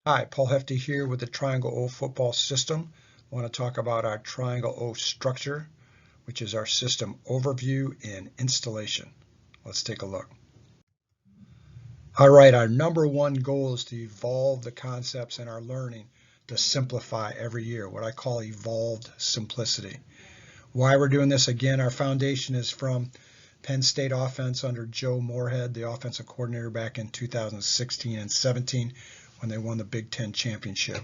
Hi, Paul Hefty here with the Triangle O football system. I want to talk about our Triangle O structure, which is our system overview and installation. Let's take a look. All right, our number one goal is to evolve the concepts in our learning to simplify every year, what I call evolved simplicity. Why we're doing this again, our foundation is from Penn State offense under Joe Moorhead, the offensive coordinator back in 2016 and 17 when they won the Big Ten championship.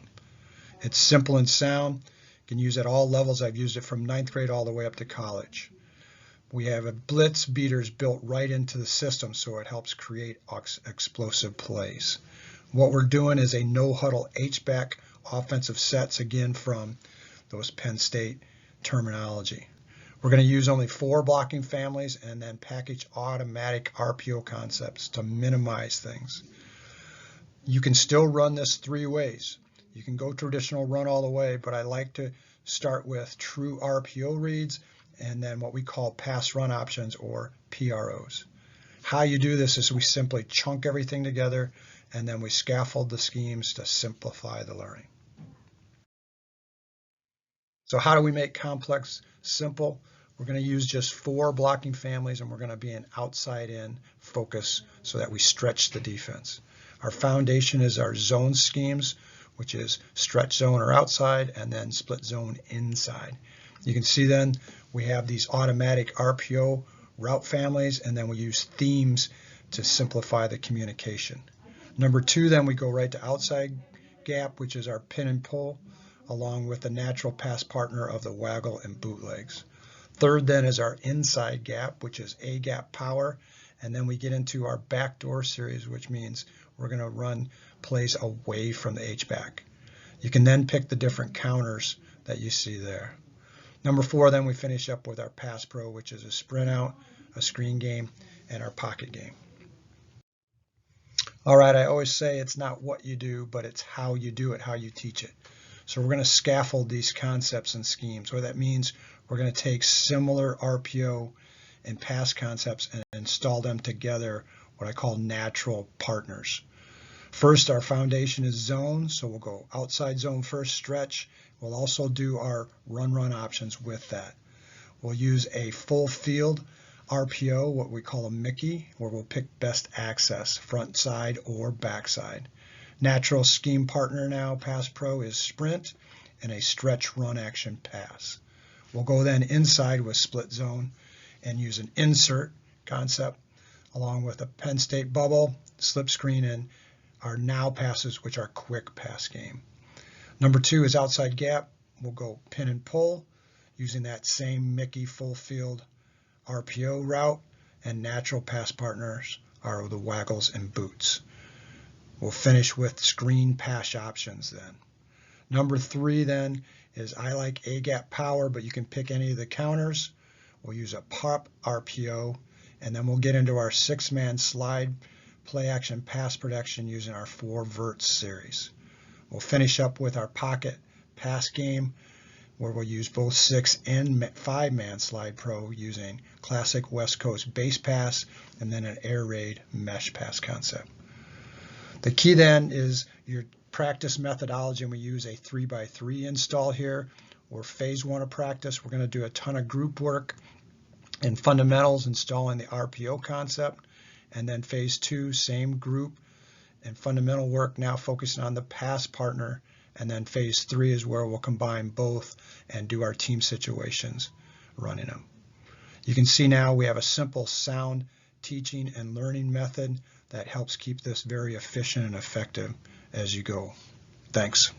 It's simple and sound. You can use it at all levels. I've used it from ninth grade all the way up to college. We have a blitz beaters built right into the system, so it helps create explosive plays. What we're doing is a no-huddle H-back offensive sets, again from those Penn State terminology. We're going to use only 4 blocking families and then package automatic RPO concepts to minimize things. You can still run this 3 ways. You can go traditional run all the way, but I like to start with true RPO reads and then what we call pass run options or PROs. How you do this is we simply chunk everything together and then we scaffold the schemes to simplify the learning. So how do we make complex simple? We're going to use just 4 blocking families and we're going to be an outside-in focus so that we stretch the defense. Our foundation is our zone schemes, which is stretch zone or outside and then split zone inside. You can see then we have these automatic RPO route families and then we use themes to simplify the communication. Number 2, then we go right to outside gap, which is our pin and pull, along with the natural pass partner of the waggle and bootlegs. Third then is our inside gap, which is A gap power, and then we get into our backdoor series, which means we're going to run plays away from the H-back. You can then pick the different counters that you see there. Number 4, then we finish up with our pass pro, which is a sprint out, a screen game, and our pocket game. All right, I always say it's not what you do, but it's how you do it, how you teach it. So we're going to scaffold these concepts and schemes. What that means, we're going to take similar RPO and pass concepts and install them together, what I call natural partners. First, our foundation is zone, so we'll go outside zone first, stretch. We'll also do our run options with that. We'll use a full field RPO, what we call a Mickey, where we'll pick best access, front side or back side. Natural scheme partner now, pass pro, is sprint and a stretch run action pass. We'll go then inside with split zone and use an insert concept along with a Penn State bubble, slip screen, and our now passes, which are quick pass game. Number 2 is outside gap. We'll go pin and pull using that same Mickey full field RPO route, and natural pass partners are the waggles and boots. We'll finish with screen pass options then. Number 3 then is I like A-gap power, but you can pick any of the counters. We'll use a pop RPO, and then we'll get into our 6-man slide play action pass protection using our 4 verts series. We'll finish up with our pocket pass game, where we'll use both 6 and 5-man slide pro using classic West Coast base pass and then an air raid mesh pass concept. The key then is your practice methodology, and we use a 3x3 install here, or phase 1 of practice. We're going to do a ton of group work and fundamentals, installing the RPO concept, and then phase 2, same group and fundamental work, now focusing on the pass partner. And then phase 3 is where we'll combine both and do our team situations running them. You can see now we have a simple, sound teaching and learning method that helps keep this very efficient and effective as you go. Thanks.